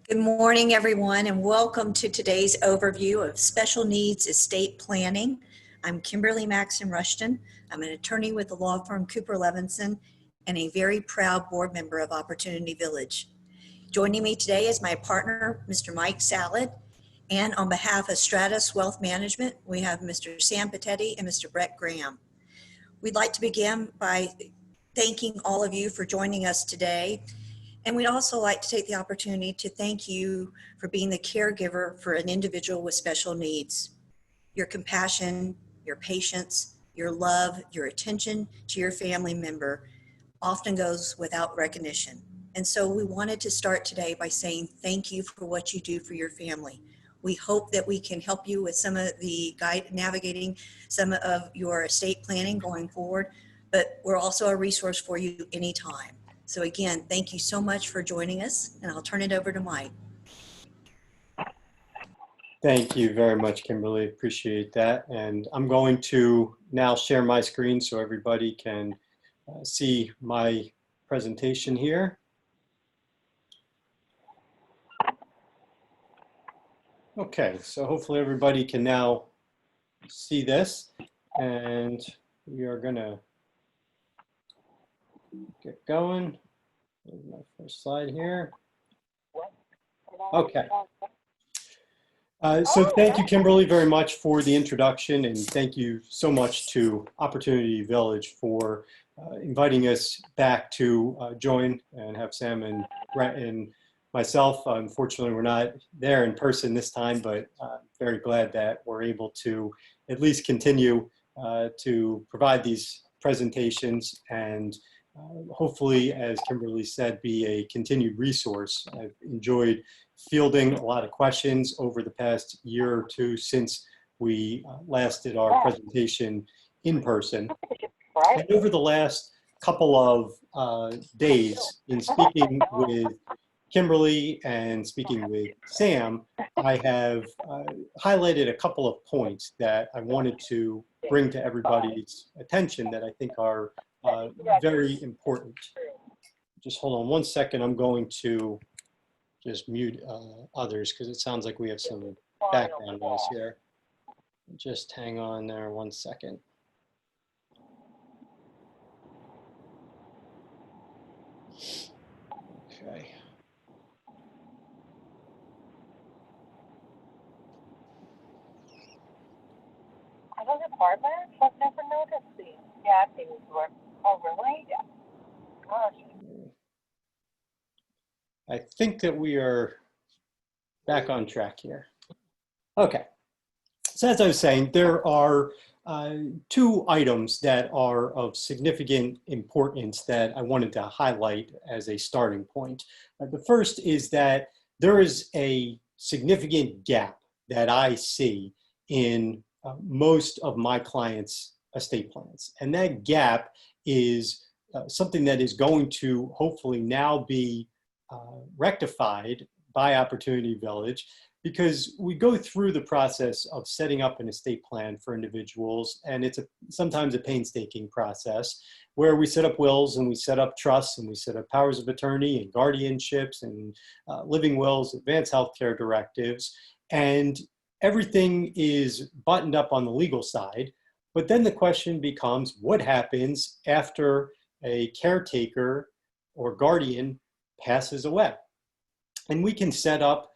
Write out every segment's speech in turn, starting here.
Good morning, everyone, and welcome to today's overview of special needs estate planning. I'm Kimberly Maxson-Rushton. I'm an attorney with the law firm Cooper Levenson and a very proud board member of Opportunity Village. Joining me today is my partner, Mr. Mike Salad, and on behalf of Stratus Wealth Management, we have Mr. Sam Patetti and Mr. Brett Graham. We'd like to begin by thanking all of you for joining us today. And we'd also like to take the opportunity to thank you for being the caregiver for an individual with special needs. Your compassion, your patience, your love, your attention to your family member often goes without recognition. And so we wanted to start today by saying thank you for what you do for your family. We hope that we can help you with some of the navigating some of your estate planning going forward, but we're also a resource for you anytime. So again, thank you so much for joining us, and I'll turn it over to Mike. Thank you very much, Kimberly. Appreciate that. And I'm going to now share my screen so everybody can see my presentation here. Okay, so hopefully everybody can now see this, and we are gonna get going. Here's my first slide here. Okay. So thank you, Kimberly, very much for the introduction, and thank you so much to Opportunity Village for inviting us back to join and have Sam and Brett and myself. Unfortunately, we're not there in person this time, but very glad that we're able to at least continue to provide these presentations and hopefully, as Kimberly said, be a continued resource. I've enjoyed fielding a lot of questions over the past year or two since we last did our presentation in person. And over the last couple of days, in speaking with Kimberly and speaking with Sam, I have highlighted a couple of points that I wanted to bring to everybody's attention that I think are very important. Just hold on one second. I'm going to just mute others because it sounds like we have some background noise here. Just hang on there one second. Okay. I was a partner, but never noticed these. Yeah, things were overlaid. Yeah. Gosh. I think that we are back on track here. Okay. So as I was saying, there are two items that are of significant importance that I wanted to highlight as a starting point. The first is that there is a significant gap that I see in most of my clients' estate plans. And that gap is something that is going to hopefully now be rectified by Opportunity Village, because we go through the process of setting up an estate plan for individuals, and it's sometimes a painstaking process where we set up wills and we set up trusts and we set up powers of attorney and guardianships and living wills, advanced healthcare directives, and everything is buttoned up on the legal side. But then the question becomes, what happens after a caretaker or guardian passes away? And we can set up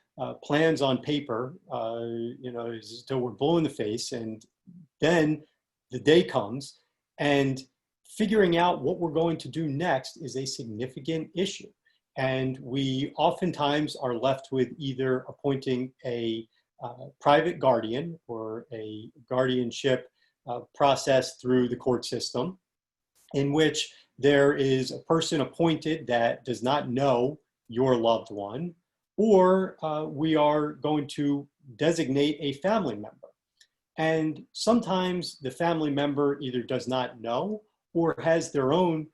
plans on paper, until we're blue in the face, and then the day comes and figuring out what we're going to do next is a significant issue. And we oftentimes are left with either appointing a private guardian or a guardianship process through the court system, in which there is a person appointed that does not know your loved one, or we are going to designate a family member. And sometimes the family member either does not know or has their own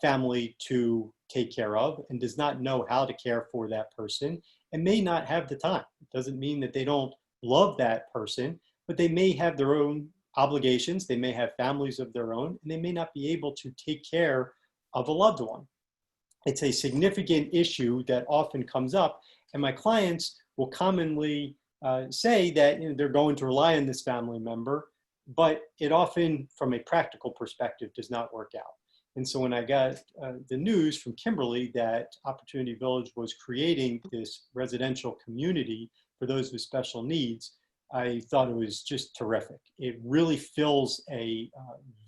family to take care of and does not know how to care for that person and may not have the time. It doesn't mean that they don't love that person, but they may have their own obligations, they may have families of their own, and they may not be able to take care of a loved one. It's a significant issue that often comes up, And my clients will commonly say that they're going to rely on this family member, but it often, from a practical perspective, does not work out. And so when I got the news from Kimberly that Opportunity Village was creating this residential community for those with special needs, I thought it was just terrific. It really fills a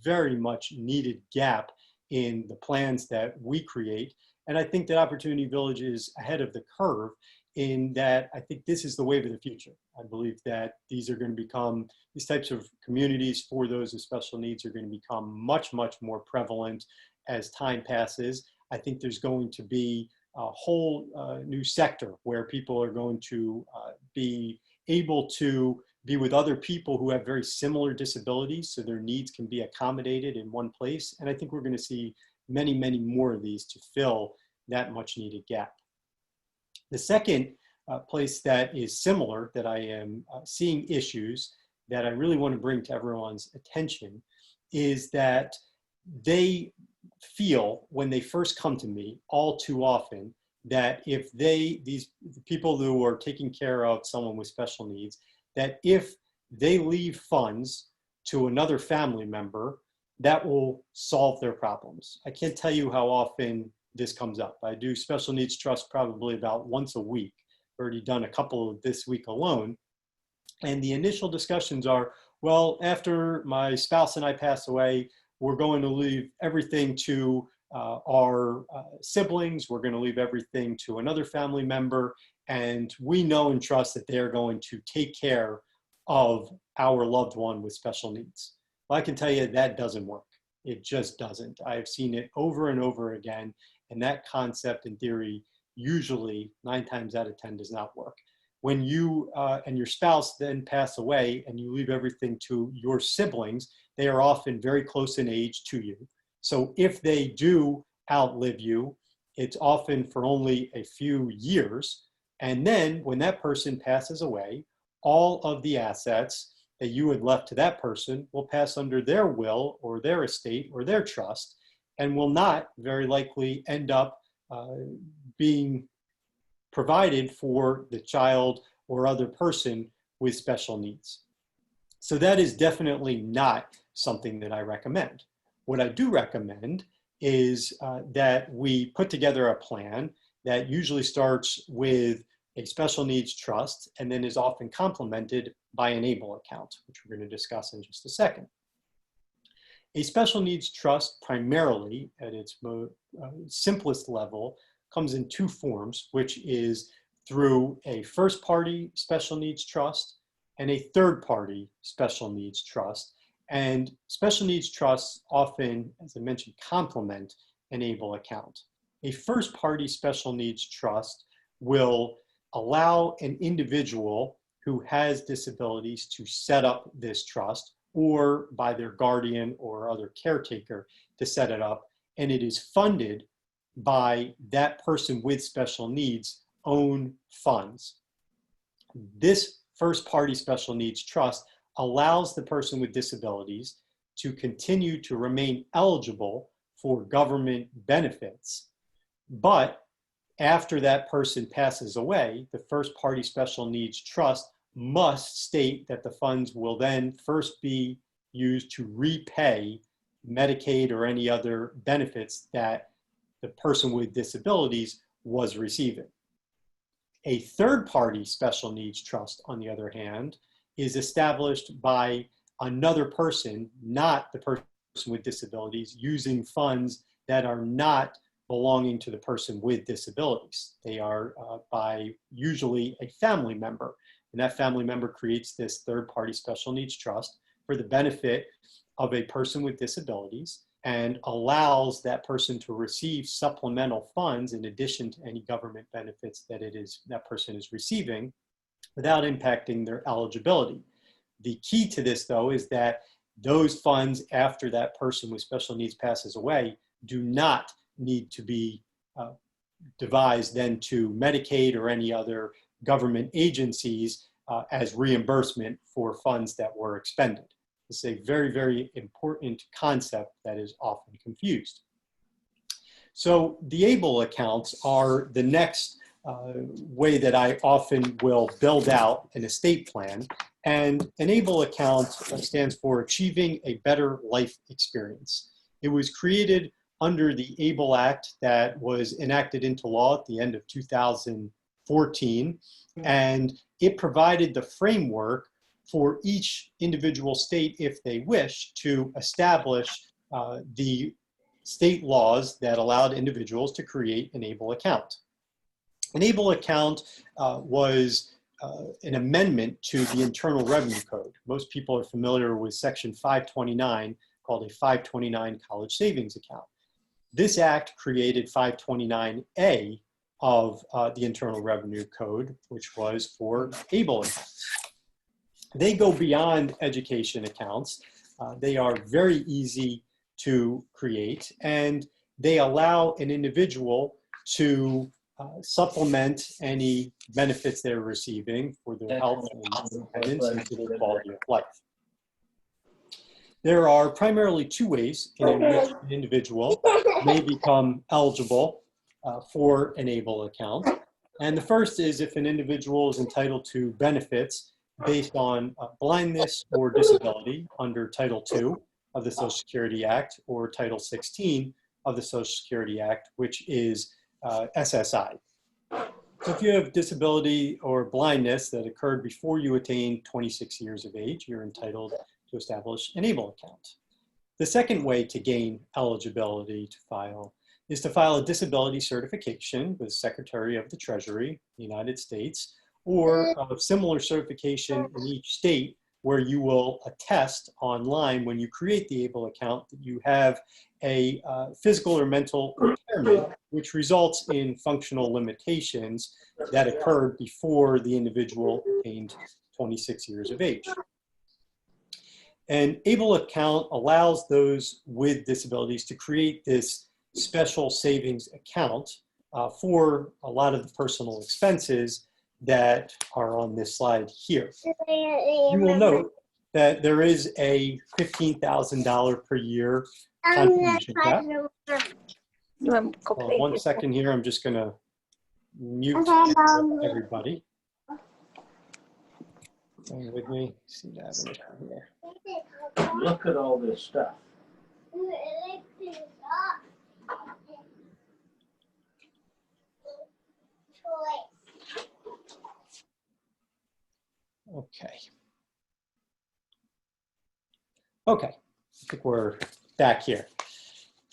very much needed gap in the plans that we create. And I think that Opportunity Village is ahead of the curve in that I think this is the wave of the future. I believe that these are going to become, these types of communities for those with special needs are going to become much, much more prevalent as time passes. I think there's going to be a whole new sector where people are going to be able to be with other people who have very similar disabilities, so their needs can be accommodated in one place. And I think we're going to see many, many more of these to fill that much needed gap. The second place that is similar, that I am seeing issues that I really want to bring to everyone's attention, is that they feel when they first come to me all too often that if these people who are taking care of someone with special needs, that if they leave funds to another family member, that will solve their problems. I can't tell you how often this comes up. I do special needs trust probably about once a week. I've already done a couple this week alone. And the initial discussions are, well, after my spouse and I pass away, we're going to leave everything to our siblings. We're going to leave everything to another family member. And we know and trust that they're going to take care of our loved one with special needs. Well, I can tell you that doesn't work. It just doesn't. I've seen it over and over again. And that concept in theory, usually 9 times out of 10 does not work. When you and your spouse then pass away and you leave everything to your siblings, they are often very close in age to you. So if they do outlive you, it's often for only a few years. And then when that person passes away, all of the assets that you had left to that person will pass under their will or their estate or their trust, and will not very likely end up being provided for the child or other person with special needs. So that is definitely not something that I recommend. What I do recommend is that we put together a plan that usually starts with a special needs trust and then is often complemented by an ABLE account, which we're going to discuss in just a second. A special needs trust, primarily at its simplest level, comes in 2 forms, which is through a first-party special needs trust and a third-party special needs trust. And special needs trusts often, as I mentioned, complement an ABLE account. A first-party special needs trust will allow an individual who has disabilities to set up this trust, or by their guardian or other caretaker to set it up, and it is funded by that person with special needs' own funds. This first-party special needs trust allows the person with disabilities to continue to remain eligible for government benefits, but after that person passes away, the first-party special needs trust must state that the funds will then first be used to repay Medicaid or any other benefits that the person with disabilities was receiving. A third-party special needs trust, on the other hand, is established by another person, not the person with disabilities, using funds that are not belonging to the person with disabilities. They are by usually a family member. And that family member creates this third-party special needs trust for the benefit of a person with disabilities and allows that person to receive supplemental funds in addition to any government benefits that that person is receiving without impacting their eligibility. The key to this, though, is that those funds, after that person with special needs passes away, do not need to be devised then to Medicaid or any other government agencies as reimbursement for funds that were expended. This is a very, very important concept that is often confused. So the ABLE accounts are the next way that I often will build out an estate plan. And an ABLE account stands for Achieving a Better Life Experience. It was created under the ABLE Act that was enacted into law at the end of 2014, and it provided the framework for each individual state, if they wish, to establish the state laws that allowed individuals to create an ABLE account. An ABLE account was an amendment to the Internal Revenue Code. Most people are familiar with Section 529, called a 529 college savings account. This act created 529A of the Internal Revenue Code, which was for ABLE accounts. They go beyond education accounts. They are very easy to create, and they allow an individual to supplement any benefits they're receiving for their health and independence and for their quality of life. There are primarily two ways in which an individual may become eligible for an ABLE account. And the first is if an individual is entitled to benefits based on blindness or disability under Title II of the Social Security Act or Title 16 of the Social Security Act, which is SSI. So if you have disability or blindness that occurred before you attained 26 years of age, you're entitled to establish an ABLE account. The second way to gain eligibility to file is to file a disability certification with the Secretary of the Treasury, United States, or a similar certification in each state where you will attest online when you create the ABLE account that you have a physical or mental impairment, which results in functional limitations that occurred before the individual attained 26 years of age. An ABLE account allows those with disabilities to create this special savings account for a lot of the personal expenses that are on this slide here. You will note that there is a $15,000 per year contribution cap. One second here, I'm just going to mute everybody. Stay with me. See that in here. Look at all this stuff. Okay. Okay, I think we're back here.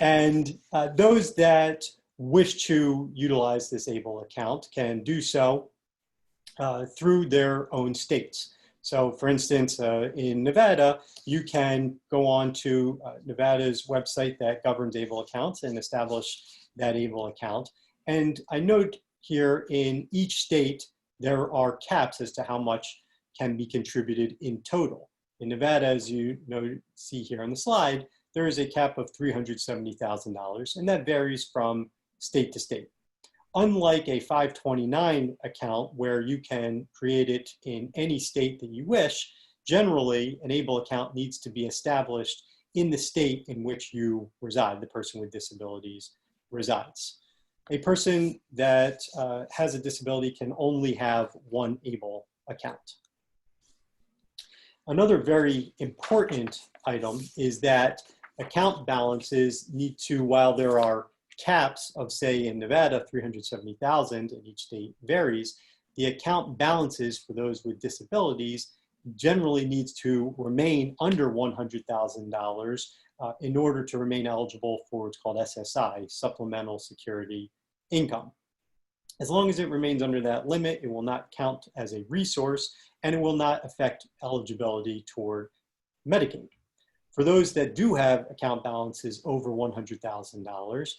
And those that wish to utilize this ABLE account can do so through their own states. So for instance, in Nevada, you can go on to Nevada's website that governs ABLE accounts and establish that ABLE account. And I note here in each state, there are caps as to how much can be contributed in total. In Nevada, as you see here on the slide, there is a cap of $370,000, and that varies from state to state. Unlike a 529 account where you can create it in any state that you wish, generally an ABLE account needs to be established in the state in which you reside, the person with disabilities resides. A person that has a disability can only have one ABLE account. Another very important item is that account balances need to, while there are caps of, say, in Nevada, 370,000, and each state varies, the account balances for those with disabilities generally needs to remain under $100,000 in order to remain eligible for what's called SSI, Supplemental Security Income. As long as it remains under that limit, it will not count as a resource, and it will not affect eligibility toward Medicaid. For those that do have account balances over $100,000,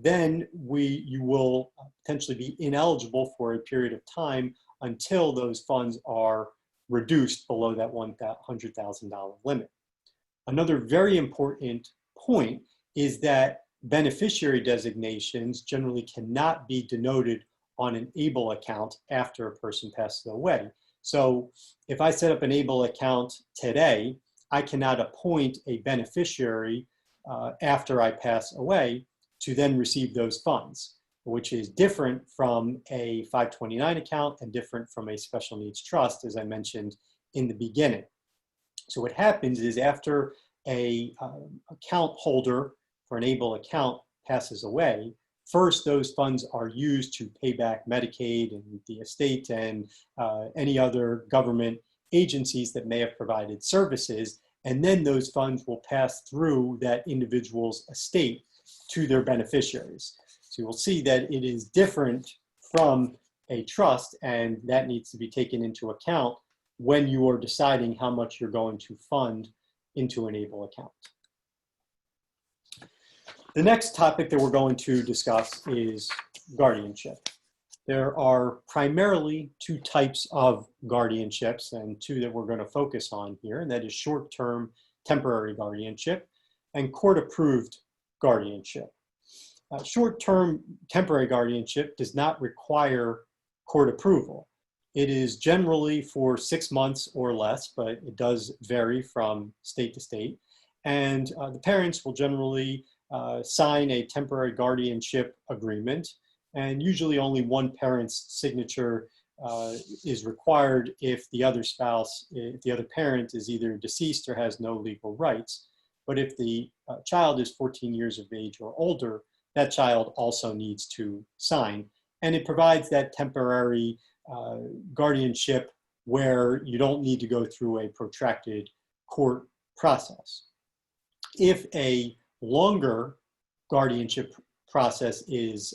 then you will potentially be ineligible for a period of time until those funds are reduced below that $100,000 limit. Another very important point is that beneficiary designations generally cannot be denoted on an ABLE account after a person passes away. So if I set up an ABLE account today, I cannot appoint a beneficiary after I pass away to then receive those funds. which is different from a 529 account and different from a special needs trust, as I mentioned in the beginning. So what happens is after a account holder for an ABLE account passes away, first those funds are used to pay back Medicaid and the estate and any other government agencies that may have provided services, and then those funds will pass through that individual's estate to their beneficiaries. So you'll see that it is different from a trust, and that needs to be taken into account when you are deciding how much you're going to fund into an ABLE account. The next topic that we're going to discuss is guardianship. There are primarily two types of guardianships, and two that we're going to focus on here, and that is short-term temporary guardianship and court-approved guardianship. Short-term temporary guardianship does not require court approval. It is generally for 6 months or less, but it does vary from state to state. And the parents will generally sign a temporary guardianship agreement, and usually only one parent's signature is required if the other spouse, if the other parent is either deceased or has no legal rights. But if the child is 14 years of age or older, that child also needs to sign. And it provides that temporary guardianship where you don't need to go through a protracted court process. If a longer guardianship process is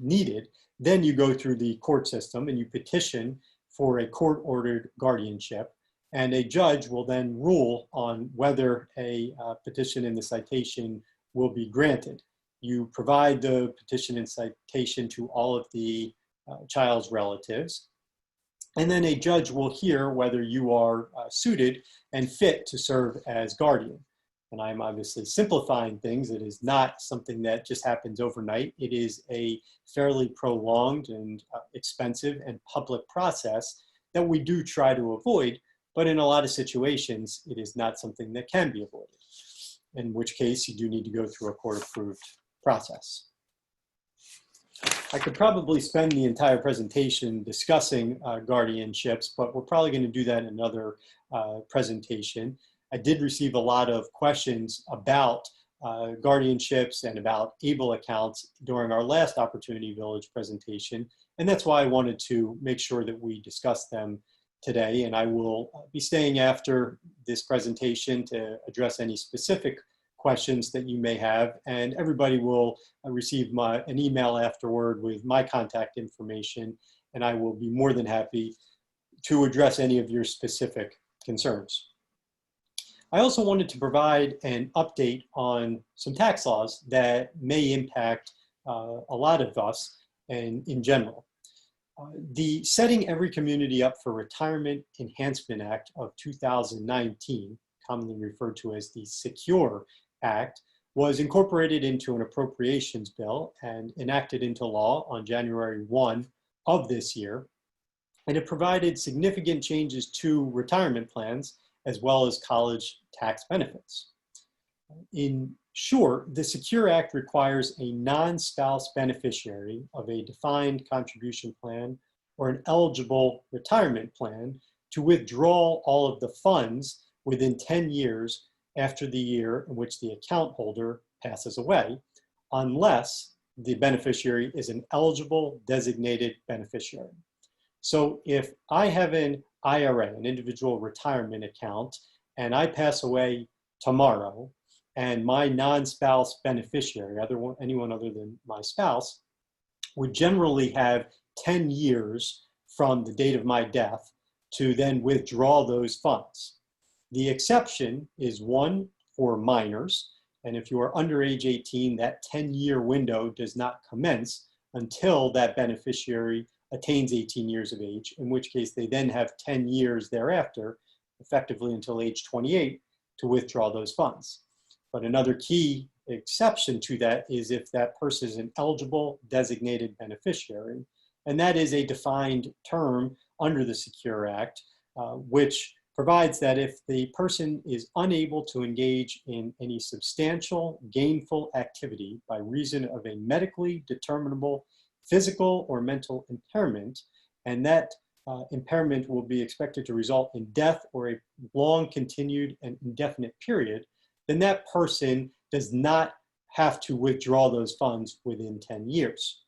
needed, then you go through the court system and you petition for a court-ordered guardianship, and a judge will then rule on whether a petition in the citation will be granted. You provide the petition and citation to all of the child's relatives, and then a judge will hear whether you are suited and fit to serve as guardian. And I'm obviously simplifying things. It is not something that just happens overnight. It is a fairly prolonged and expensive and public process that we do try to avoid, but in a lot of situations, it is not something that can be avoided, in which case you do need to go through a court-approved process. I could probably spend the entire presentation discussing guardianships, but we're probably going to do that in another presentation. I did receive a lot of questions about guardianships and about ABLE accounts during our last Opportunity Village presentation, and that's why I wanted to make sure that we discuss them today. And I will be staying after this presentation to address any specific questions that you may have, and everybody will receive an email afterward with my contact information, and I will be more than happy to address any of your specific concerns. I also wanted to provide an update on some tax laws that may impact a lot of us and in general. The Setting Every Community Up for Retirement Enhancement Act of 2019, commonly referred to as the SECURE Act, was incorporated into an appropriations bill and enacted into law on January 1 of this year. And it provided significant changes to retirement plans as well as college tax benefits. In short, the SECURE Act requires a non-spouse beneficiary of a defined contribution plan or an eligible retirement plan to withdraw all of the funds within 10 years after the year in which the account holder passes away, unless the beneficiary is an eligible designated beneficiary. So if I have an IRA, an individual retirement account, and I pass away tomorrow, and my non-spouse beneficiary, anyone other than my spouse, would generally have 10 years from the date of my death to then withdraw those funds. The exception is one for minors, and if you are under age 18, that 10-year window does not commence until that beneficiary attains 18 years of age, in which case they then have 10 years thereafter, effectively until age 28, to withdraw those funds. But another key exception to that is if that person is an eligible designated beneficiary, and that is a defined term under the SECURE Act, which provides that if the person is unable to engage in any substantial gainful activity by reason of a medically determinable physical or mental impairment, and that impairment will be expected to result in death or a long continued and indefinite period, then that person does not have to withdraw those funds within 10 years.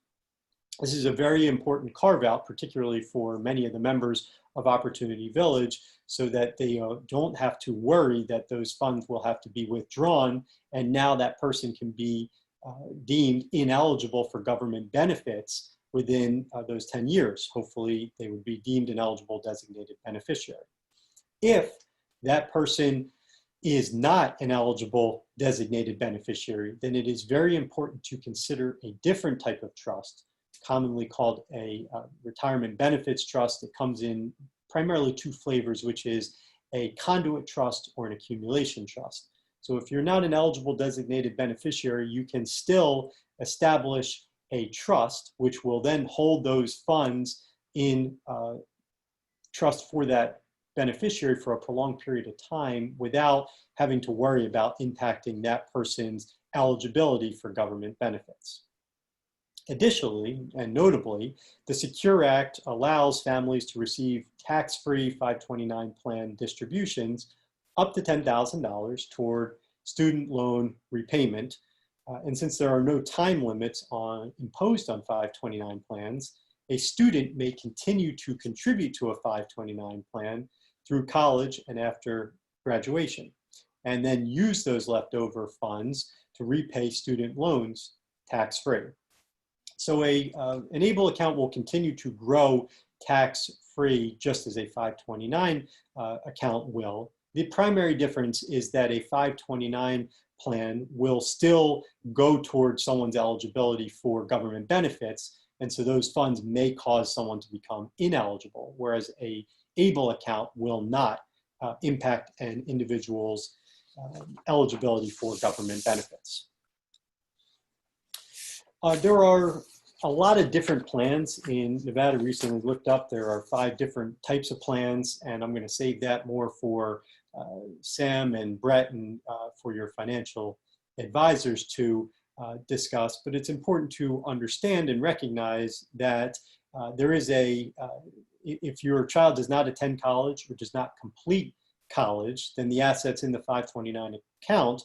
This is a very important carve out, particularly for many of the members of Opportunity Village, so that they don't have to worry that those funds will have to be withdrawn, and now that person can be deemed ineligible for government benefits within those 10 years. Hopefully, they would be deemed an eligible designated beneficiary. If that person is not an eligible designated beneficiary, then it is very important to consider a different type of trust, commonly called a retirement benefits trust. It comes in primarily two flavors, which is a conduit trust or an accumulation trust. So if you're not an eligible designated beneficiary, you can still establish a trust, which will then hold those funds in trust for that beneficiary for a prolonged period of time without having to worry about impacting that person's eligibility for government benefits. Additionally, and notably, the Secure Act allows families to receive tax-free 529 plan distributions up to $10,000 toward student loan repayment. And since there are no time limits imposed on 529 plans, a student may continue to contribute to a 529 plan through college and after graduation, and then use those leftover funds to repay student loans tax-free. So an ABLE account will continue to grow tax-free just as a 529 account will. The primary difference is that a 529 plan will still go towards someone's eligibility for government benefits, and so those funds may cause someone to become ineligible, whereas a ABLE account will not impact an individual's eligibility for government benefits. There are a lot of different plans in Nevada. Recently looked up, there are 5 different types of plans, and I'm going to save that more for Sam and Brett and for your financial advisors to discuss. But it's important to understand and recognize that there is if your child does not attend college or does not complete college, then the assets in the 529 account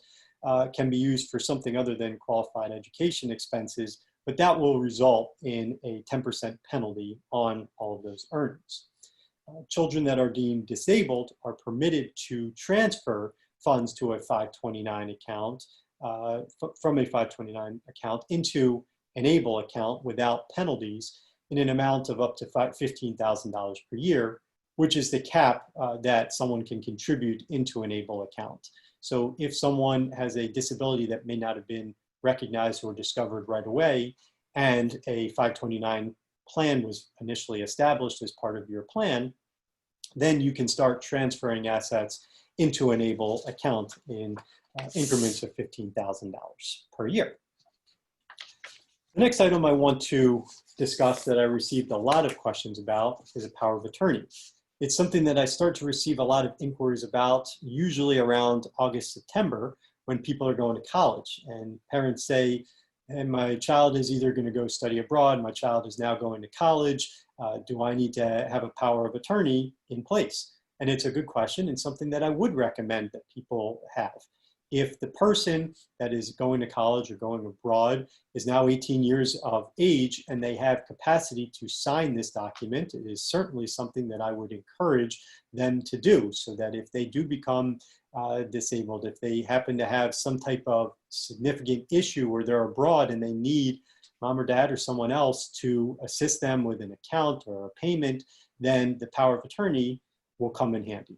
can be used for something other than qualified education expenses, but that will result in a 10% penalty on all of those earnings. Children that are deemed disabled are permitted to transfer funds to a 529 account, from a 529 account into an ABLE account without penalties in an amount of up to $15,000 per year, which is the cap that someone can contribute into an ABLE account. So if someone has a disability that may not have been recognized or discovered right away, and a 529 plan was initially established as part of your plan, then you can start transferring assets into an ABLE account in increments of $15,000 per year. The next item I want to discuss that I received a lot of questions about is a power of attorney. It's something that I start to receive a lot of inquiries about, usually around August, September, when people are going to college. And parents say, and my child is either going to go study abroad, my child is now going to college, do I need to have a power of attorney in place? And it's a good question and something that I would recommend that people have. If the person that is going to college or going abroad is now 18 years of age and they have capacity to sign this document, it is certainly something that I would encourage them to do, so that if they do become disabled, if they happen to have some type of significant issue where they're abroad and they need mom or dad or someone else to assist them with an account or a payment, then the power of attorney will come in handy.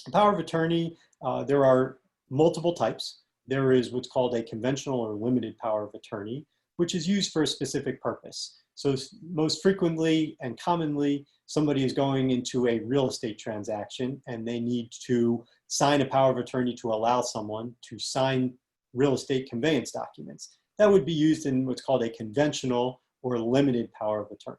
The power of attorney, there are multiple types. There is what's called a conventional or limited power of attorney, which is used for a specific purpose. So most frequently and commonly, somebody is going into a real estate transaction and they need to sign a power of attorney to allow someone to sign real estate conveyance documents. That would be used in what's called a conventional or limited power of attorney.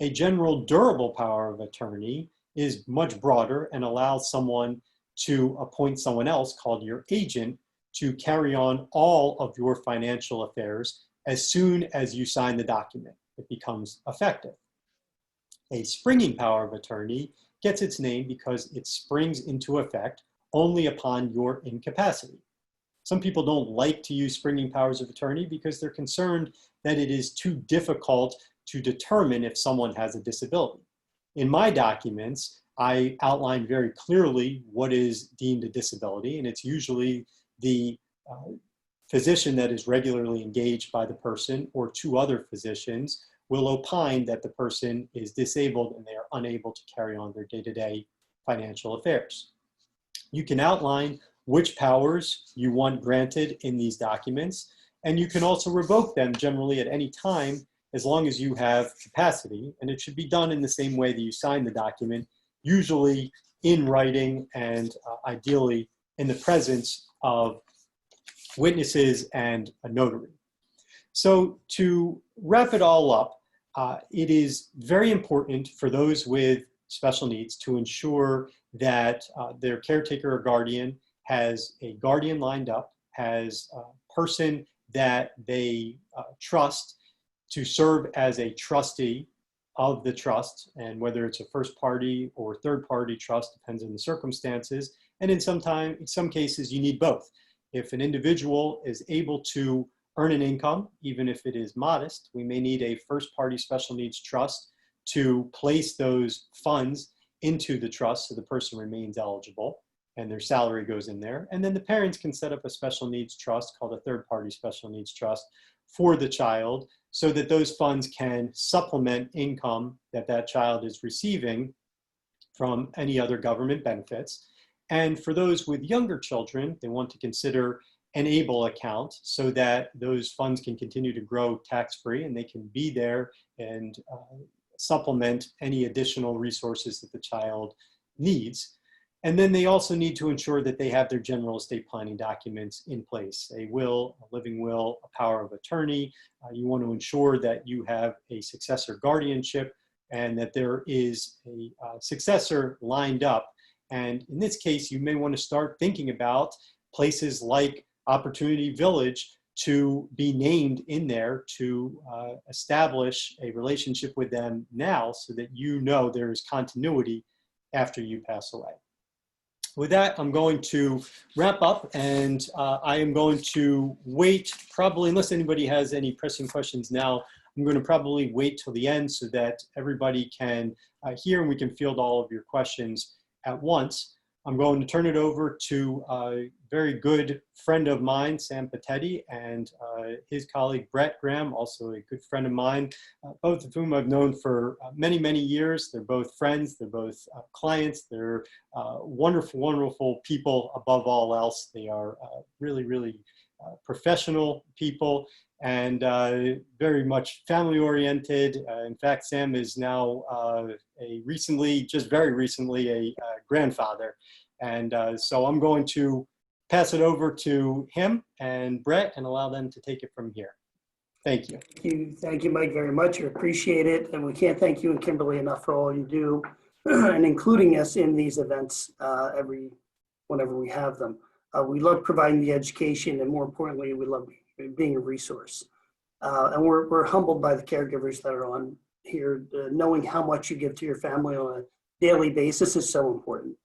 A general durable power of attorney is much broader and allows someone to appoint someone else called your agent to carry on all of your financial affairs as soon as you sign the document. It becomes effective. A springing power of attorney gets its name because it springs into effect only upon your incapacity. Some people don't like to use springing powers of attorney because they're concerned that it is too difficult to determine if someone has a disability. In my documents, I outline very clearly what is deemed a disability, and it's usually the physician that is regularly engaged by the person, or two other physicians will opine that the person is disabled and they are unable to carry on their day-to-day financial affairs. You can outline which powers you want granted in these documents, and you can also revoke them generally at any time as long as you have capacity, and it should be done in the same way that you sign the document, usually in writing and ideally in the presence of witnesses and a notary. So to wrap it all up, it is very important for those with special needs to ensure that their caretaker or guardian has a guardian lined up, has a person that they trust to serve as a trustee of the trust, and whether it's a first party or third party trust depends on the circumstances, and in some cases you need both. If an individual is able to earn an income, even if it is modest, we may need a first party special needs trust to place those funds into the trust so the person remains eligible and their salary goes in there. And then the parents can set up a special needs trust called a third party special needs trust for the child so that those funds can supplement income that that child is receiving from any other government benefits. And for those with younger children, they want to consider an ABLE account so that those funds can continue to grow tax-free and they can be there and supplement any additional resources that the child needs. And then they also need to ensure that they have their general estate planning documents in place, a will, a living will, a power of attorney. You want to ensure that you have a successor guardianship and that there is a successor lined up. And in this case, you may want to start thinking about places like Opportunity Village to be named in there to establish a relationship with them now so that you know there is continuity after you pass away. With that, I'm going to wrap up, and I am going to wait, probably unless anybody has any pressing questions now, I'm going to probably wait till the end so that everybody can hear and we can field all of your questions at once. I'm going to turn it over to a very good friend of mine, Sam Patetti, and his colleague, Brett Graham, also a good friend of mine, both of whom I've known for many, many years. They're both friends, they're both clients, they're wonderful, wonderful people above all else. They are really, really professional people and very much family-oriented. In fact, Sam is now very recently, a grandfather. And so I'm going to pass it over to him and Brett and allow them to take it from here. Thank you. Thank you, Mike, very much. I appreciate it. And we can't thank you and Kimberly enough for all you do and including us in these events whenever we have them. We love providing the education, and more importantly, we love being a resource. And we're humbled by the caregivers that are on here. Knowing how much you give to your family on a daily basis is so important.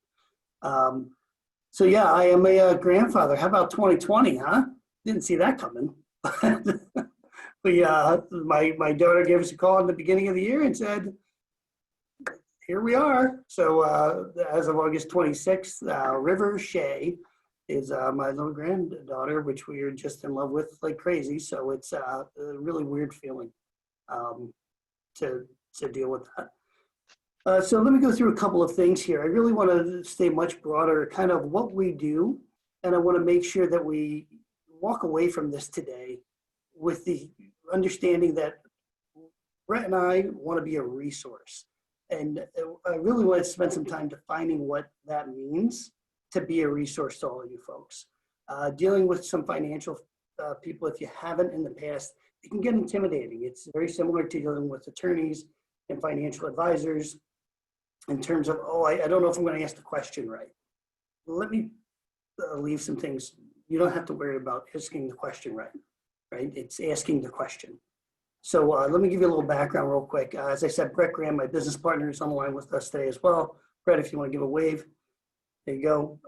So yeah, I am a grandfather. How about 2020, huh? Didn't see that coming. My daughter gave us a call in the beginning of the year and said, here we are. So as of August 26th, River Shea is my little granddaughter, which we are just in love with like crazy. So it's a really weird feeling to deal with that. So let me go through a couple of things here. I really want to stay much broader, kind of what we do, and I want to make sure that we walk away from this today with the understanding that Brett and I want to be a resource. And I really want to spend some time defining what that means to be a resource to all of you folks. Dealing with some financial people, if you haven't in the past, it can get intimidating. It's very similar to dealing with attorneys and financial advisors in terms of, oh, I don't know if I'm going to ask the question right. Let me leave some things. You don't have to worry about asking the question right. right? It's asking the question. So let me give you a little background real quick. As I said, Brett Graham, my business partner, is on the line with us today as well. Brett, if you want to give a wave, there you go.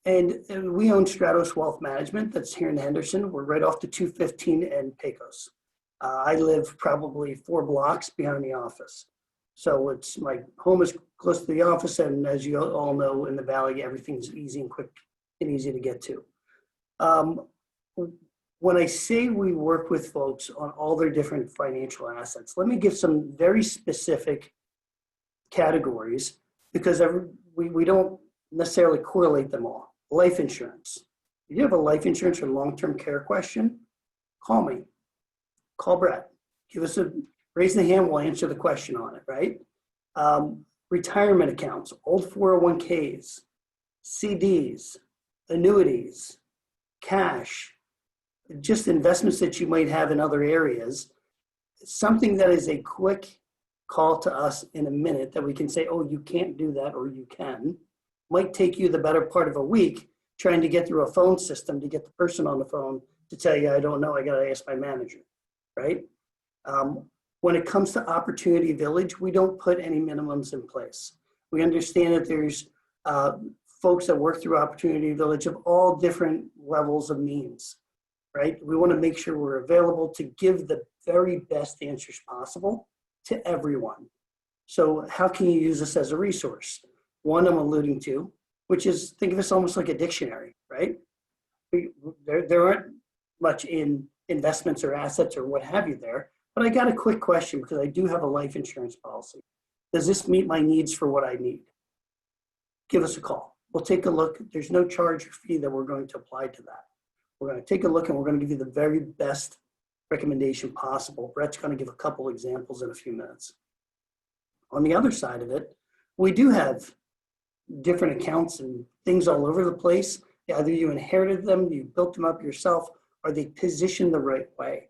And we own Stratos Wealth Management. That's here in Henderson. We're right off the 215 and Pecos. I live probably 4 blocks behind the office. So it's my home is close to the office. And as you all know, in the Valley, everything's easy and quick and easy to get to. When I say we work with folks on all their different financial assets, let me give some very specific categories because we don't necessarily correlate them all. Life insurance. If you have a life insurance or long-term care question, call me. Call Brett. Raise the hand, we'll answer the question on it, right? Retirement accounts, old 401ks, CDs, annuities, cash, just investments that you might have in other areas. Something that is a quick call to us in a minute that we can say, oh, you can't do that, or you can, might take you the better part of a week trying to get through a phone system to get the person on the phone to tell you, I don't know, I got to ask my manager, right? When it comes to Opportunity Village, we don't put any minimums in place. We understand that there's folks that work through Opportunity Village of all different levels of means, right? We want to make sure we're available to give the very best answers possible to everyone. So how can you use this as a resource? One I'm alluding to, which is, think of this almost like a dictionary, right? There aren't much in investments or assets or what have you there, but I got a quick question because I do have a life insurance policy. Does this meet my needs for what I need? Give us a call. We'll take a look. There's no charge or fee that we're going to apply to that. We're going to take a look and we're going to give you the very best recommendation possible. Brett's going to give a couple examples in a few minutes. On the other side of it, we do have different accounts and things all over the place. Either you inherited them, you built them up yourself, or they positioned the right way.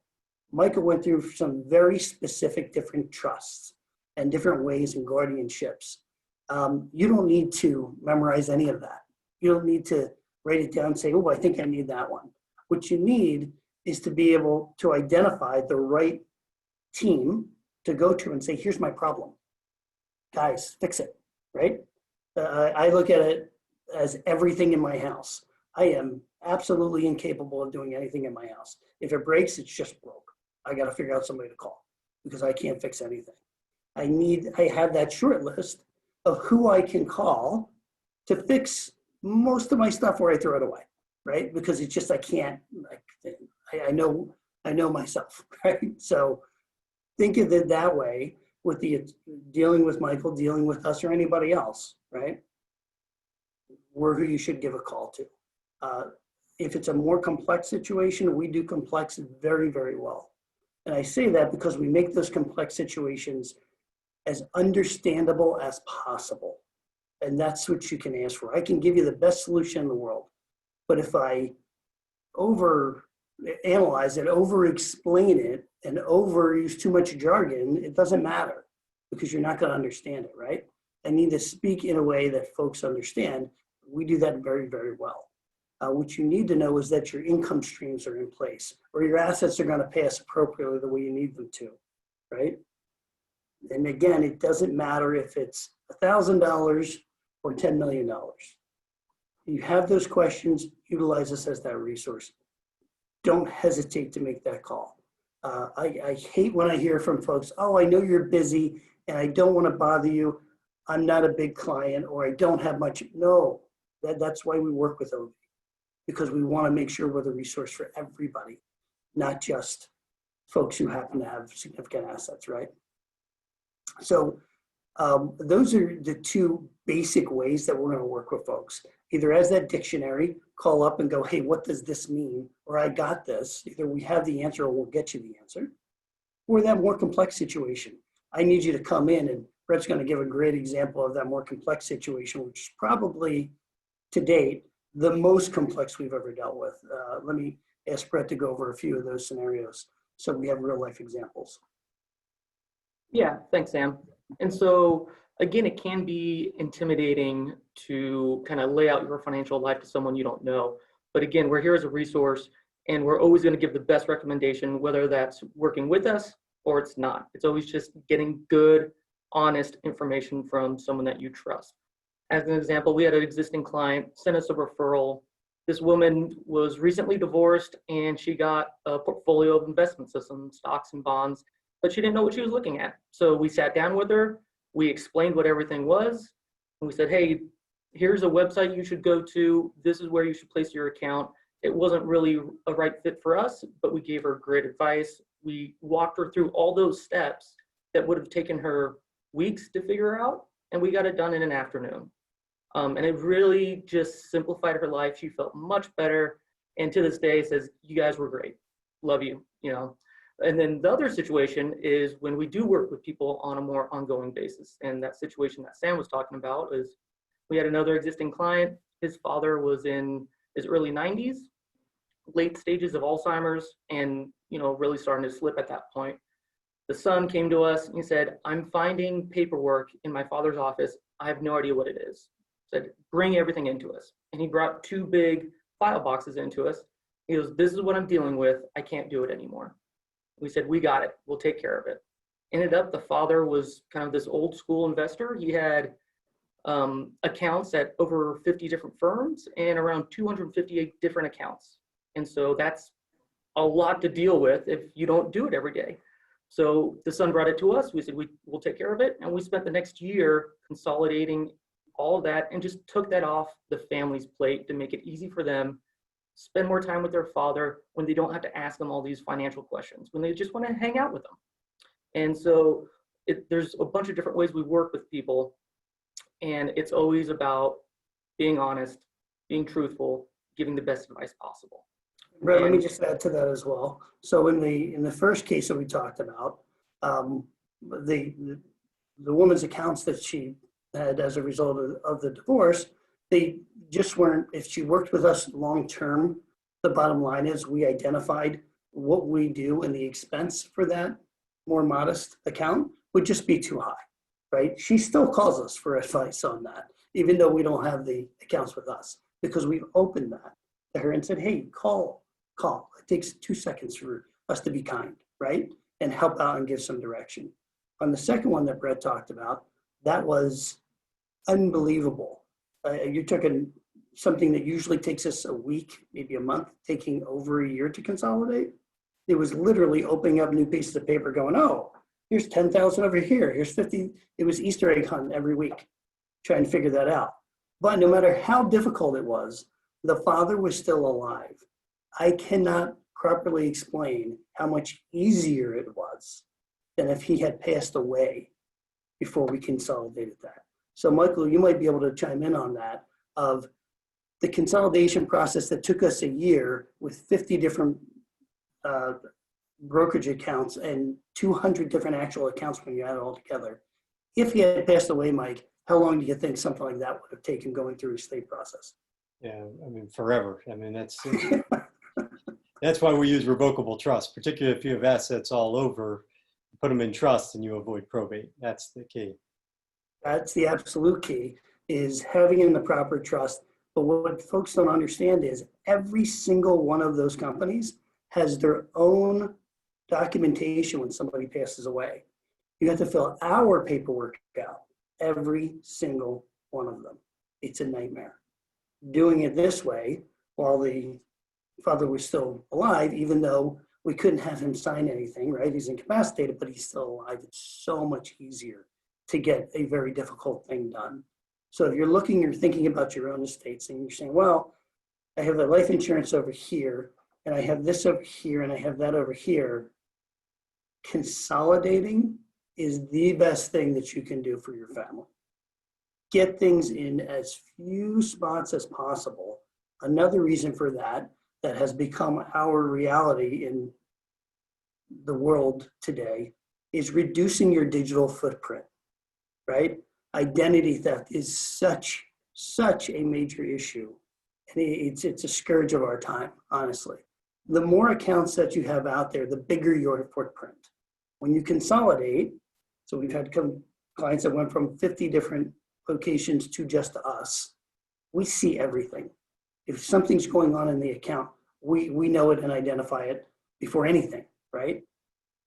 Michael went through some very specific different trusts and different ways and guardianships. You don't need to memorize any of that. You don't need to write it down and say, oh, I think I need that one. What you need is to be able to identify the right team to go to and say, here's my problem. Guys, fix it, right? I look at it as everything in my house. I am absolutely incapable of doing anything in my house. If it breaks, it's just broke. I got to figure out somebody to call because I can't fix anything. I have that short list of who I can call to fix most of my stuff where I throw it away, right? Because it's just, I can't, I know myself, right? So think of it that way with the dealing with Michael, dealing with us or anybody else, right? We're who you should give a call to. If it's a more complex situation, we do complex very, very well. And I say that because we make those complex situations as understandable as possible. And that's what you can ask for. I can give you the best solution in the world. But if I over-analyze it, over-explain it, and overuse too much jargon, it doesn't matter because you're not going to understand it, right? I need to speak in a way that folks understand. We do that very, very well. What you need to know is that your income streams are in place or your assets are going to pass appropriately the way you need them to, right? And again, it doesn't matter if it's $1,000 or $10 million. You have those questions, utilize us as that resource. Don't hesitate to make that call. I hate when I hear from folks, oh, I know you're busy and I don't want to bother you. I'm not a big client or I don't have much. No, that's why we work with OV, because we want to make sure we're the resource for everybody, not just folks who happen to have significant assets, right? So those are the two basic ways that we're going to work with folks. Either as that dictionary, call up and go, hey, what does this mean? Or I got this. Either we have the answer or we'll get you the answer. Or that more complex situation. I need you to come in, and Brett's going to give a great example of that more complex situation, which is probably to date the most complex we've ever dealt with. Let me ask Brett to go over a few of those scenarios so we have real life examples. Yeah, thanks, Sam. And so, again, it can be intimidating to kind of lay out your financial life to someone you don't know. But again, we're here as a resource, And we're always going to give the best recommendation, whether that's working with us or it's not. It's always just getting good, honest information from someone that you trust. As an example, we had an existing client send us a referral. This woman was recently divorced and she got a portfolio of investment systems, stocks and bonds, but she didn't know what she was looking at. So we sat down with her, we explained what everything was, and we said, hey, here's a website you should go to. This is where you should place your account. It wasn't really a right fit for us, but we gave her great advice. We walked her through all those steps that would have taken her weeks to figure out, and we got it done in an afternoon. And it really just simplified her life. She felt much better, and to this day says, you guys were great. Love you, you know. And then the other situation is when we do work with people on a more ongoing basis. And that situation that Sam was talking about is we had another existing client. His father was in his early 90s, late stages of Alzheimer's, and really starting to slip at that point. The son came to us and he said, I'm finding paperwork in my father's office. I have no idea what it is. Said, bring everything into us. And he brought 2 big file boxes into us. He goes, this is what I'm dealing with. I can't do it anymore. We said, we got it. We'll take care of it. Ended up, the father was kind of this old school investor. He had accounts at over 50 different firms and around 258 different accounts. And so that's a lot to deal with if you don't do it every day. So the son brought it to us. We said, we'll take care of it. And we spent the next year consolidating all of that and just took that off the family's plate to make it easy for them, spend more time with their father when they don't have to ask them all these financial questions, when they just want to hang out with them. And so there's a bunch of different ways we work with people, and it's always about being honest, being truthful, giving the best advice possible. Brett, let me just add to that as well. So in the first case that we talked about, the woman's accounts that she had as a result of the divorce, they just weren't, if she worked with us long-term, the bottom line is we identified what we do and the expense for that more modest account would just be too high, right? She still calls us for advice on that, even though we don't have the accounts with us, because we've opened that to her and said, hey, call. It takes 2 seconds for us to be kind, right? And help out and give some direction. On the second one that Brett talked about, that was unbelievable. You're talking something that usually takes us a week, maybe a month, taking over a year to consolidate. It was literally opening up new pieces of paper going, oh, here's 10,000 over here, here's 50. It was Easter egg hunt every week, trying to figure that out. But no matter how difficult it was, the father was still alive. I cannot properly explain how much easier it was than if he had passed away before we consolidated that. So Michael, you might be able to chime in on that, of the consolidation process that took us a year with 50 different brokerage accounts and 200 different actual accounts when you add it all together. If he had passed away, Mike, how long do you think something like that would have taken going through the state process? Yeah, I mean, forever. I mean, that's why we use revocable trust, particularly if you have assets all over, put them in trust and you avoid probate. That's the key. That's the absolute key, is having in the proper trust. But what folks don't understand is every single one of those companies has their own documentation when somebody passes away. You have to fill our paperwork out, every single one of them. It's a nightmare. Doing it this way, while the father was still alive, even though we couldn't have him sign anything, right? He's incapacitated, but he's still alive. It's so much easier to get a very difficult thing done. So if you're thinking about your own estates and you're saying, well, I have the life insurance over here, and I have this over here, and I have that over here, consolidating is the best thing that you can do for your family. Get things in as few spots as possible. Another reason for that has become our reality in the world today is reducing your digital footprint, right? Identity theft is such a major issue. And it's a scourge of our time, honestly. The more accounts that you have out there, the bigger your footprint. When you consolidate, so we've had clients that went from 50 different locations to just us, we see everything. If something's going on in the account, we know it and identify it before anything, right?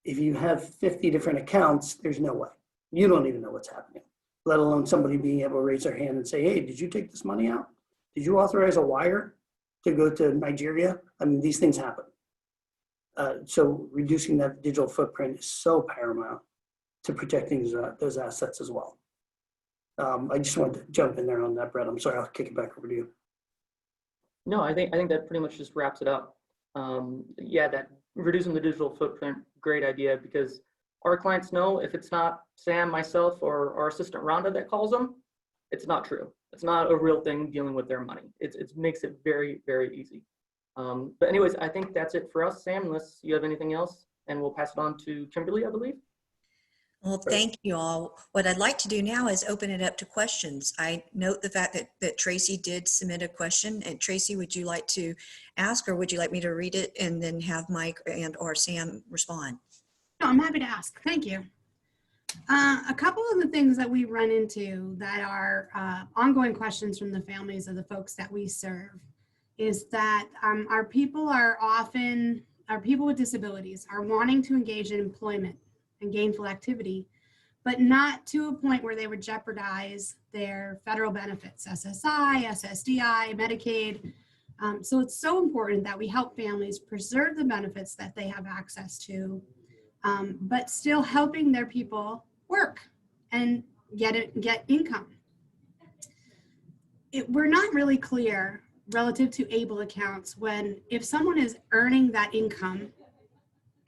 If you have 50 different accounts, there's no way. You don't even know what's happening, let alone somebody being able to raise their hand and say, hey, did you take this money out? Did you authorize a wire to go to Nigeria? I mean, these things happen. So reducing that digital footprint is so paramount to protecting those assets as well. I just wanted to jump in there on that, Brett. I'm sorry, I'll kick it back over to you. No, I think that pretty much just wraps it up. Yeah, that reducing the digital footprint, great idea, because our clients know if it's not Sam, myself, or our assistant Rhonda that calls them, it's not true. It's not a real thing dealing with their money. It makes it very, very easy. But anyways, I think that's it for us, Sam, unless you have anything else, and we'll pass it on to Kimberly, I believe. Well, thank you all. What I'd like to do now is open it up to questions. I note the fact that Tracy did submit a question. And Tracy, would you like to ask, or would you like me to read it and then have Mike and or Sam respond? No, I'm happy to ask. Thank you. A couple of the things that we run into that are ongoing questions from the families of the folks that we serve is that our people with disabilities are wanting to engage in employment and gainful activity, but not to a point where they would jeopardize their federal benefits, SSI, SSDI, Medicaid. So it's so important that we help families preserve the benefits that they have access to, but still helping their people work and get income. We're not really clear relative to ABLE accounts if someone is earning that income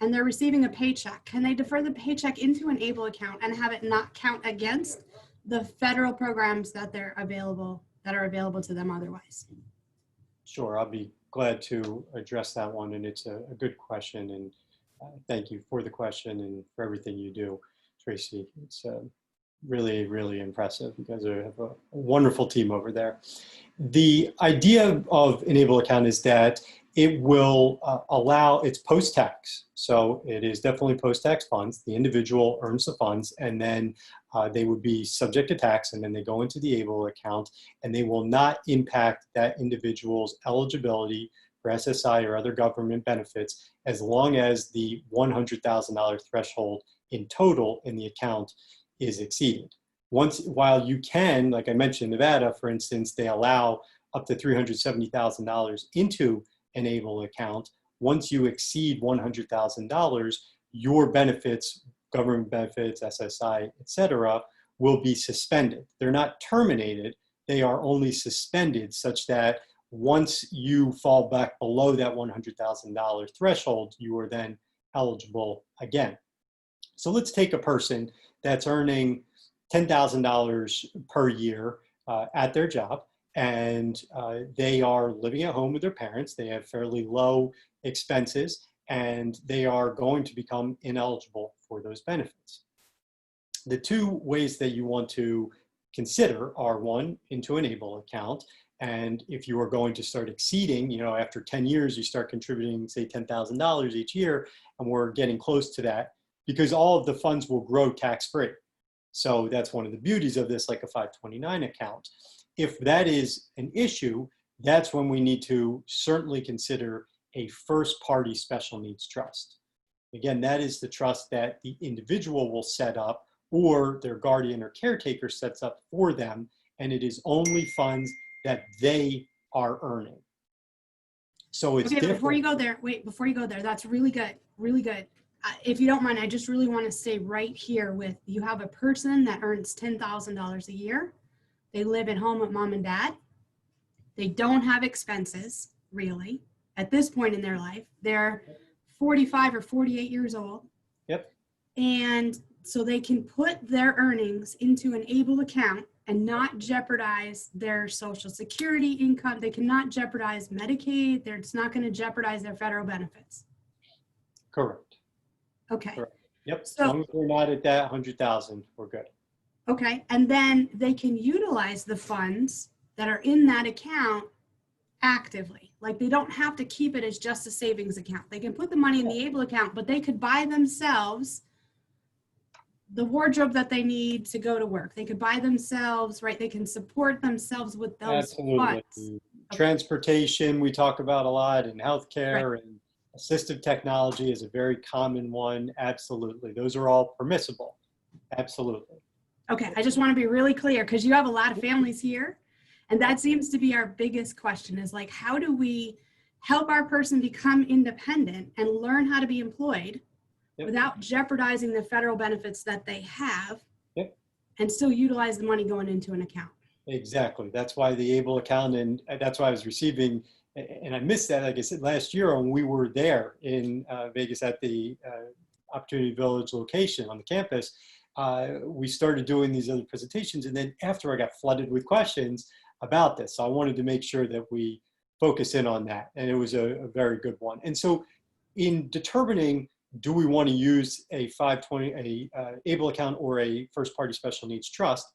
and they're receiving a paycheck, can they defer the paycheck into an ABLE account and have it not count against the federal programs that are available to them otherwise? Sure, I'll be glad to address that one, and it's a good question, and thank you for the question and for everything you do, Tracy. It's really, really impressive. You guys have a wonderful team over there. The idea of an ABLE account is that it will allow, it's post-tax. So it is definitely post-tax funds. The individual earns the funds, and then they would be subject to tax, and then they go into the ABLE account, and they will not impact that individual's eligibility for SSI or other government benefits as long as the $100,000 threshold in total in the account is exceeded. While you can, like I mentioned, Nevada, for instance, they allow up to $370,000 into an ABLE account. Once you exceed $100,000, your benefits, government benefits, SSI, etc., will be suspended. They're not terminated. They are only suspended, such that once you fall back below that $100,000 threshold, you are then eligible again. So let's take a person that's earning $10,000 per year at their job, and they are living at home with their parents. They have fairly low expenses, and they are going to become ineligible for those benefits. The two ways that you want to consider are, one, into an ABLE account. And if you are going to start exceeding, after 10 years, you start contributing, say, $10,000 each year, and we're getting close to that because all of the funds will grow tax-free. So that's one of the beauties of this, like a 529 account. If that is an issue, that's when we need to certainly consider a first-party special needs trust. Again, that is the trust that the individual will set up or their guardian or caretaker sets up for them, and it is only funds that they are earning. So it's different. Before you go there, that's really good, really good. If you don't mind, I just really want to stay right here with, you have a person that earns $10,000 a year. They live at home with mom and dad. They don't have expenses, really, at this point in their life. They're 45 or 48 years old. Yep. And so they can put their earnings into an ABLE account and not jeopardize their Social Security income. They cannot jeopardize Medicaid. It's not going to jeopardize their federal benefits. Correct. Okay. Correct. Yep. So, as long as we're not at that 100,000, we're good. Okay. And then they can utilize the funds that are in that account actively. Like, they don't have to keep it as just a savings account. They can put the money in the ABLE account, but they could buy themselves the wardrobe that they need to go to work. They could buy themselves, right? They can support themselves with those Absolutely. funds. Transportation, we talk about a lot, and healthcare, and assistive technology is a very common one. Absolutely. Those are all permissible. Absolutely. Okay, I just want to be really clear because you have a lot of families here. And that seems to be our biggest question is like, how do we help our person become independent and learn how to be employed without jeopardizing the federal benefits that they have and still utilize the money going into an account? Exactly. That's why the ABLE account, and that's why I was receiving, and I missed that, like I said, last year when we were there in Vegas at the Opportunity Village location on the campus, we started doing these other presentations. And then after I got flooded with questions about this, so I wanted to make sure that we focus in on that. And it was a very good one. And so in determining, do we want to use a 520, ABLE account or a first party special needs trust?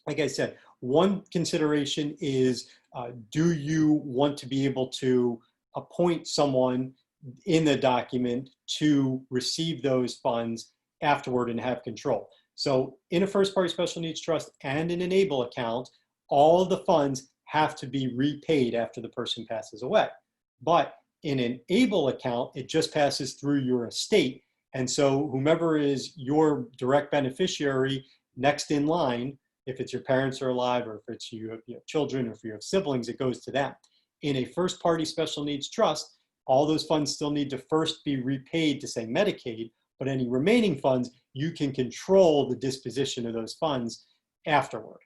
Like I said, one consideration is, do you want to be able to appoint someone in the document to receive those funds afterward and have control? So in a first party special needs trust and in an ABLE account, all of the funds have to be repaid after the person passes away. But in an ABLE account, it just passes through your estate. And so whomever is your direct beneficiary next in line, if it's your parents are alive, or if it's you have children, or if you have siblings, it goes to them. In a first party special needs trust, all those funds still need to first be repaid to, say, Medicaid, but any remaining funds, you can control the disposition of those funds afterward.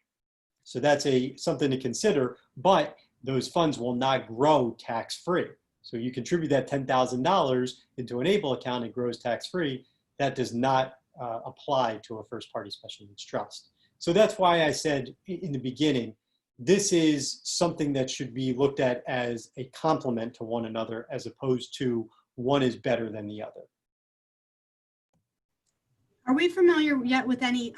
So that's something to consider, but those funds will not grow tax-free. So you contribute that $10,000 into an ABLE account, it grows tax-free. That does not apply to a first party special needs trust. So that's why I said in the beginning, this is something that should be looked at as a complement to one another, as opposed to one is better than the other. Are we familiar yet with any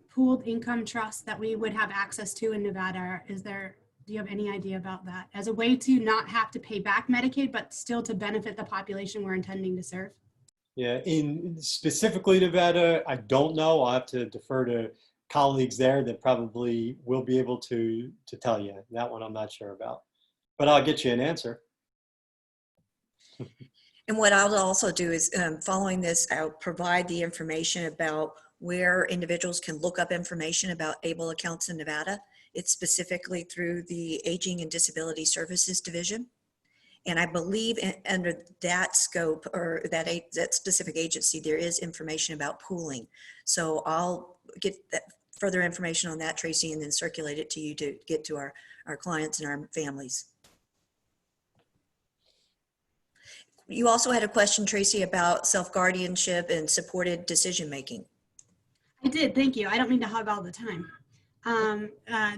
pooled income trusts that we would have access to in Nevada? Do you have any idea about that as a way to not have to pay back Medicaid, but still to benefit the population we're intending to serve? Yeah, in specifically Nevada, I don't know. I'll have to defer to colleagues there that probably will be able to tell you. That one I'm not sure about, but I'll get you an answer. And what I'll also do is, following this, I'll provide the information about where individuals can look up information about ABLE accounts in Nevada. It's specifically through the Aging and Disability Services Division. And I believe under that scope, or that specific agency, there is information about pooling. So I'll get that further information on that, Tracy, and then circulate it to you to get to our clients and our families. You also had a question, Tracy, about self-guardianship and supported decision-making. I did, thank you. I don't mean to hog all the time.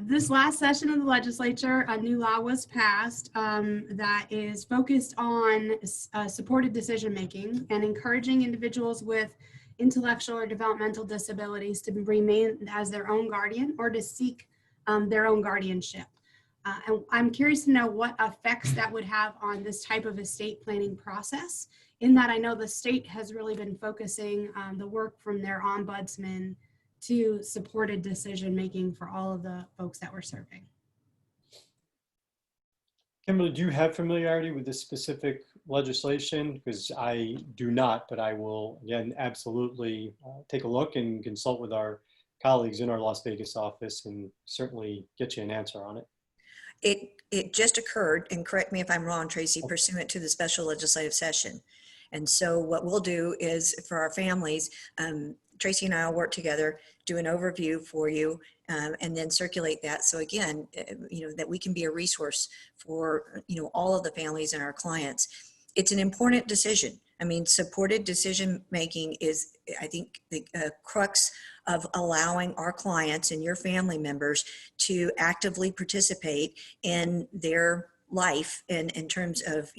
This last session of the legislature, a new law was passed that is focused on supported decision-making and encouraging individuals with intellectual or developmental disabilities to remain as their own guardian or to seek their own guardianship. And I'm curious to know what effects that would have on this type of estate planning process, in that I know the state has really been focusing the work from their ombudsman to supported decision-making for all of the folks that we're serving. Kimberly, do you have familiarity with this specific legislation? Because I do not, but I will, again, absolutely take a look and consult with our colleagues in our Las Vegas office and certainly get you an answer on it. It just occurred, and correct me if I'm wrong, Tracy, pursuant to the special legislative session. And so what we'll do is, for our families, Tracy and I will work together, do an overview for you, and then circulate that. So again, that we can be a resource for, all of the families and our clients. It's an important decision. I mean, supported decision-making is, I think, the crux of allowing our clients and your family members to actively participate in their life in terms of,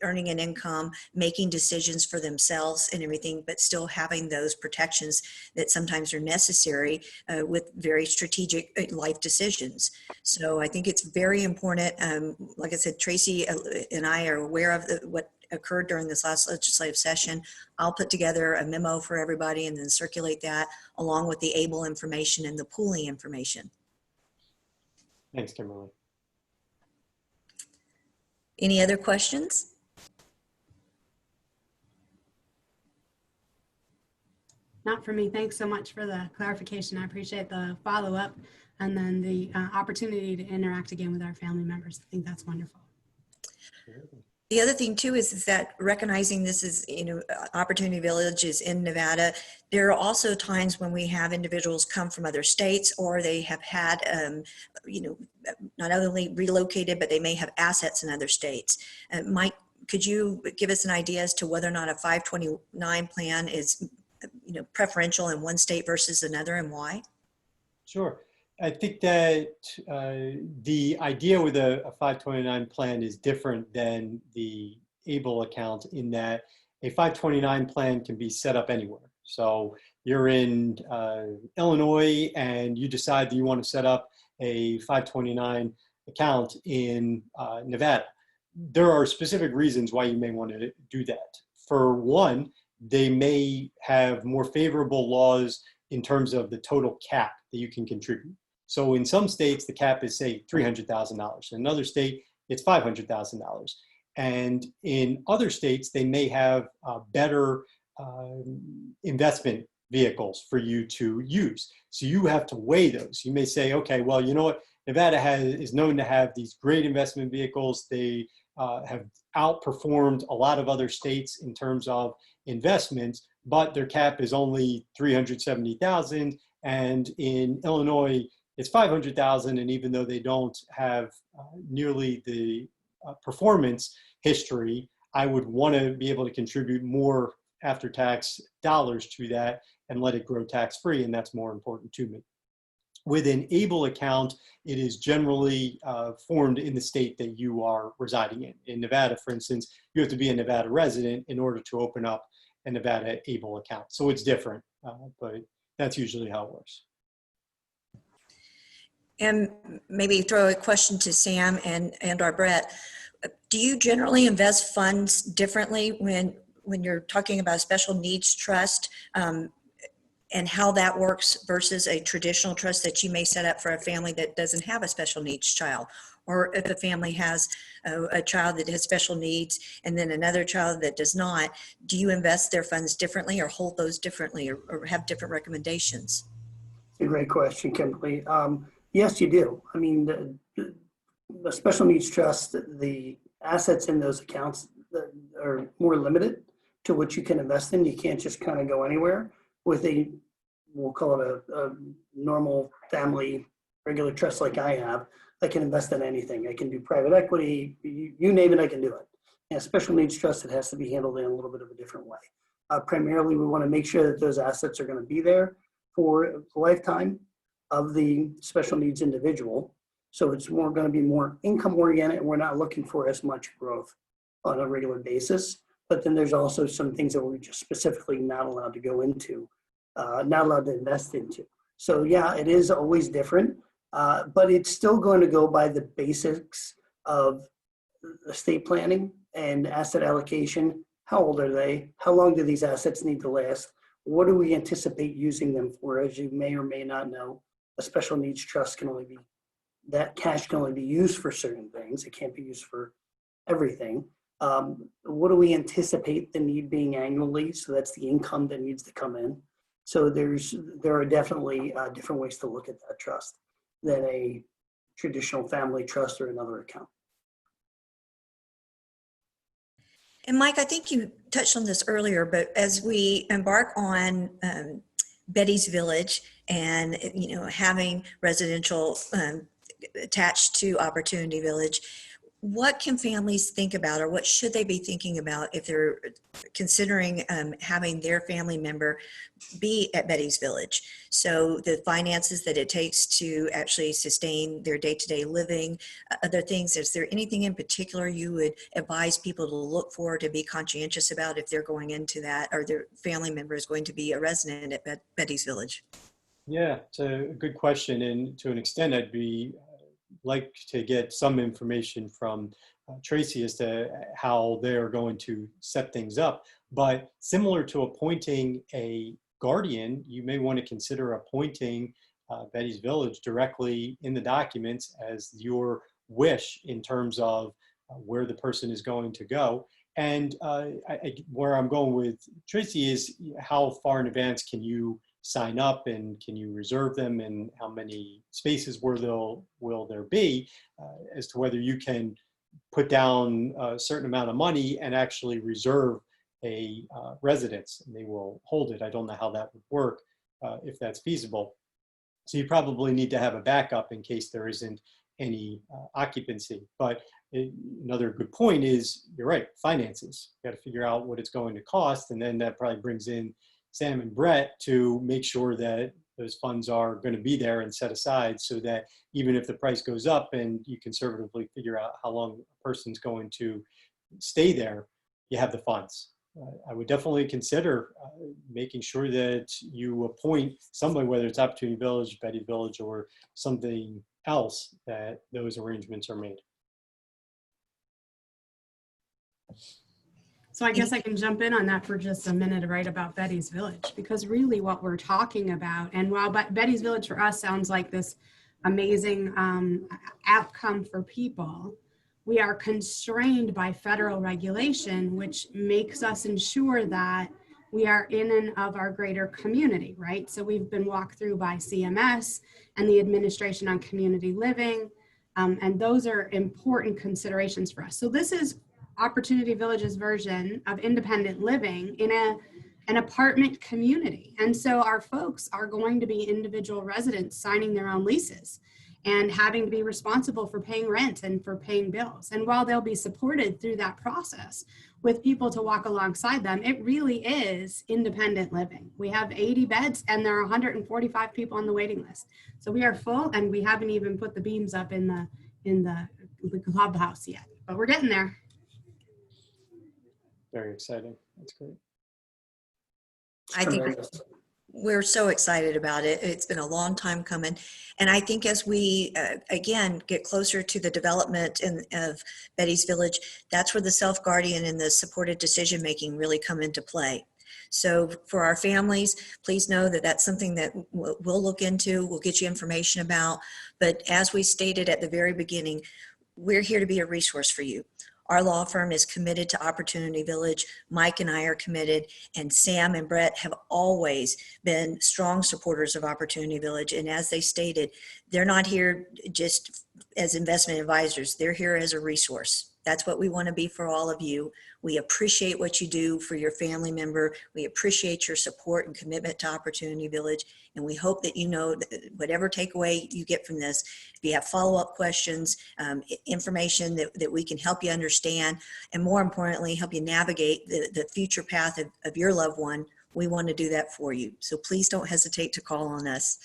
earning an income, making decisions for themselves and everything, but still having those protections that sometimes are necessary with very strategic life decisions. So I think it's very important. Like I said, Tracy and I are aware of what occurred during this last legislative session. I'll put together a memo for everybody and then circulate that along with the ABLE information and the pooling information. Thanks, Kimberly. Any other questions? Not for me. Thanks so much for the clarification. I appreciate the follow-up and then the opportunity to interact again with our family members. I think that's wonderful. The other thing too is that recognizing this is, Opportunity Village is in Nevada. There are also times when we have individuals come from other states, or they have had, not only relocated, but they may have assets in other states. Mike, could you give us an idea as to whether or not a 529 plan is, preferential in one state versus another, and why? Sure. I think that the idea with a 529 plan is different than the ABLE account in that a 529 plan can be set up anywhere. So you're in Illinois and you decide that you want to set up a 529 account in Nevada. There are specific reasons why you may want to do that. For one, they may have more favorable laws in terms of the total cap that you can contribute. So in some states, the cap is, say, $300,000. In another state, it's $500,000. And in other states, they may have better investment vehicles for you to use. So you have to weigh those. You may say, okay, well, you know what? Nevada is known to have these great investment vehicles. They have outperformed a lot of other states in terms of investments, but their cap is only $370,000. And in Illinois, it's $500,000, and even though they don't have nearly the performance history, I would want to be able to contribute more after-tax dollars to that and let it grow tax-free, and that's more important to me. With an ABLE account, it is generally formed in the state that you are residing in. In Nevada, for instance, you have to be a Nevada resident in order to open up a Nevada ABLE account. So it's different, but that's usually how it works. And maybe throw a question to Sam and or Brett. Do you generally invest funds differently when you're talking about a special needs trust, and how that works versus a traditional trust that you may set up for a family that doesn't have a special needs child? Or if a family has a child that has special needs and then another child that does not, do you invest their funds differently or hold those differently, or have different recommendations? It's a great question, Kimberly. Yes, you do. I mean, the special needs trust, the assets in those accounts are more limited to what you can invest in. You can't just kind of go anywhere. With a, we'll call it a normal family regular trust like I have, I can invest in anything. I can do private equity, you name it, I can do it. And a special needs trust, it has to be handled in a little bit of a different way. Primarily, we want to make sure that those assets are going to be there for the lifetime of the special needs individual. So it's more going to be more income oriented, and we're not looking for as much growth on a regular basis. But then there's also some things that we're just specifically not allowed to go into, not allowed to invest into. So yeah, it is always different, but it's still going to go by the basics of estate planning and asset allocation. How old are they? How long do these assets need to last? What do we anticipate using them for? As you may or may not know, a special needs trust can only be, that cash can only be used for certain things. It can't be used for everything. What do we anticipate the need being annually? So that's the income that needs to come in. So there are definitely different ways to look at that trust than a traditional family trust or another account. And Mike, I think you touched on this earlier, but as we embark on Betty's Village and having residential attached to Opportunity Village, what can families think about, or what should they be thinking about if they're considering having their family member be at Betty's Village? So the finances that it takes to actually sustain their day-to-day living, other things. Is there anything in particular you would advise people to look for, to be conscientious about if they're going into that, or their family member is going to be a resident at Betty's Village? Yeah, it's a good question. And to an extent, I'd be like to get some information from Tracy as to how they're going to set things up. But similar to appointing a guardian, you may want to consider appointing Betty's Village directly in the documents as your wish in terms of where the person is going to go. And where I'm going with Tracy is how far in advance can you sign up, and can you reserve them, and how many spaces will there be, as to whether you can put down a certain amount of money and actually reserve a residence, and they will hold it. I don't know how that would work, if that's feasible. So you probably need to have a backup in case there isn't any occupancy. But another good point is, you're right, finances. You got to figure out what it's going to cost, and then that probably brings in Sam and Brett to make sure that those funds are going to be there and set aside, so that even if the price goes up and you conservatively figure out how long a person's going to stay there, you have the funds. I would definitely consider making sure that you appoint somebody, whether it's Opportunity Village, Betty Village, or something else, that those arrangements are made. So I guess I can jump in on that for just a minute, right, about Betty's Village, because really what we're talking about, and while Betty's Village for us sounds like this amazing outcome for people, we are constrained by federal regulation, which makes us ensure that we are in and of our greater community, right? So we've been walked through by CMS and the Administration on Community Living, and those are important considerations for us. So this is Opportunity Village's version of independent living in an apartment community. And so our folks are going to be individual residents signing their own leases and having to be responsible for paying rent and for paying bills. And while they'll be supported through that process with people to walk alongside them, it really is independent living. We have 80 beds and there are 145 people on the waiting list. So we are full, and we haven't even put the beams up in the clubhouse yet, but we're getting there. Very exciting. That's great. I think Tremendous. we're so excited about it. It's been a long time coming. And I think as we, again, get closer to the development of Betty's Village, that's where the self-guardian and the supported decision-making really come into play. So for our families, please know that that's something that we'll look into, we'll get you information about. But as we stated at the very beginning, we're here to be a resource for you. Our law firm is committed to Opportunity Village. Mike and I are committed, and Sam and Brett have always been strong supporters of Opportunity Village. And as they stated, they're not here just as investment advisors. They're here as a resource. That's what we want to be for all of you. We appreciate what you do for your family member. We appreciate your support and commitment to Opportunity Village. And we hope that you know that whatever takeaway you get from this, if you have follow-up questions, information that we can help you understand, and more importantly, help you navigate the future path of your loved one, we want to do that for you. So please don't hesitate to call on us.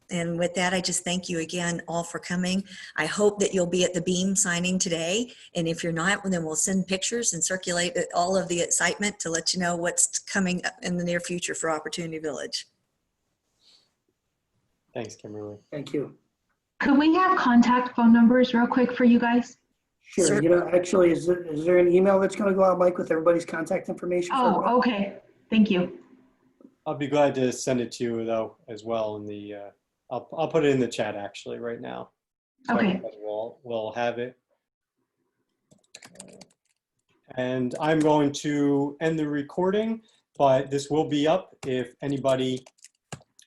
And with that, I just thank you again all for coming. I hope that you'll be at the beam signing today. And if you're not, then we'll send pictures and circulate all of the excitement to let you know what's coming in the near future for Opportunity Village. Thanks, Kimberly. Thank you. Could we have contact phone numbers real quick for you guys? Sure. You know, actually, is there an email that's going to go out, Mike, with everybody's contact information? for everybody? Oh, okay. Thank you. I'll be glad to send it to you, though, as well in the, I'll put it in the chat actually right now. So Okay. We'll have it. And I'm going to end the recording, but this will be up if anybody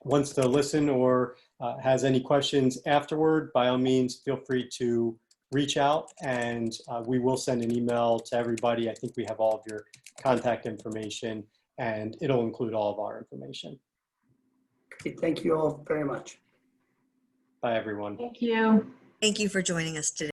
wants to listen or has any questions afterward. By all means, feel free to reach out, and we will send an email to everybody. I think we have all of your contact information, and it'll include all of our information. Okay, thank you all very much. Bye, everyone. Thank you. Thank you for joining us today.